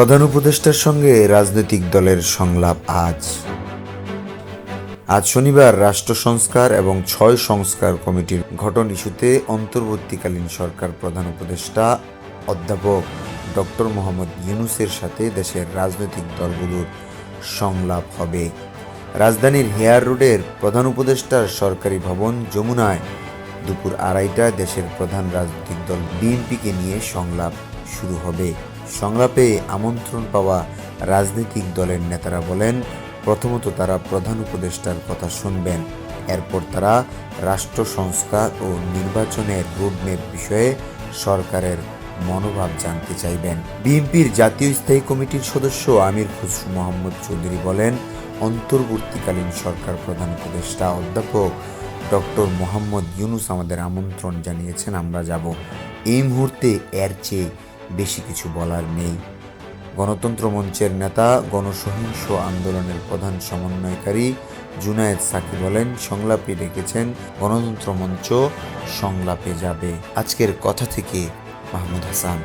প্রধান উপদেষ্টার সঙ্গে রাজনৈতিক দলের সংলাপ আজ শনিবার রাষ্ট্র সংস্কার এবং ৬ সংস্কার কমিটির গঠন ইস্যুতে অন্তর্বর্তীকালীন সরকার প্রধান উপদেষ্টা অধ্যাপক ডক্টর মোহাম্মদ ইউনূসের সাথে দেশের রাজনৈতিক দলগুলোর সংলাপ হবে। রাজধানীর হেয়ার রোডের প্রধান উপদেষ্টার সরকারি ভবন যমুনায় দুপুর ২:৩০টায় দেশের প্রধান রাজনৈতিক দল বিএনপিকে নিয়ে সংলাপ শুরু হবে। সংলাপে আমন্ত্রণ পাওয়া রাজনৈতিক দলের নেতারা বলেন, প্রথমত তারা প্রধান উপদেষ্টার কথা শুনবেন, এরপর তারা রাষ্ট্র সংস্কার ও নির্বাচনের রোডম্যাপ বিষয়ে সরকারের মনোভাব জানতে চাইবেন। বিএনপির জাতীয় স্থায়ী কমিটির সদস্য আমির খসরু মোহাম্মদ চৌধুরী বলেন, অন্তর্বর্তীকালীন সরকার প্রধান উপদেষ্টা অধ্যাপক ডক্টর মোহাম্মদ ইউনূস আমাদের আমন্ত্রণ জানিয়েছেন, আমরা যাব। এই মুহূর্তে এর চেয়ে বেশি কিছু বলার নেই। গণতন্ত্র মঞ্চের নেতা গণসহিংস আন্দোলনের প্রধান সমন্বয়কারী জুনায়েদ সাকি বলেন, সংলাপে ডেকেছেন গণতন্ত্র মঞ্চ, সংলাপে যাবে। আজকের কথা থেকে মাহমুদ হাসান।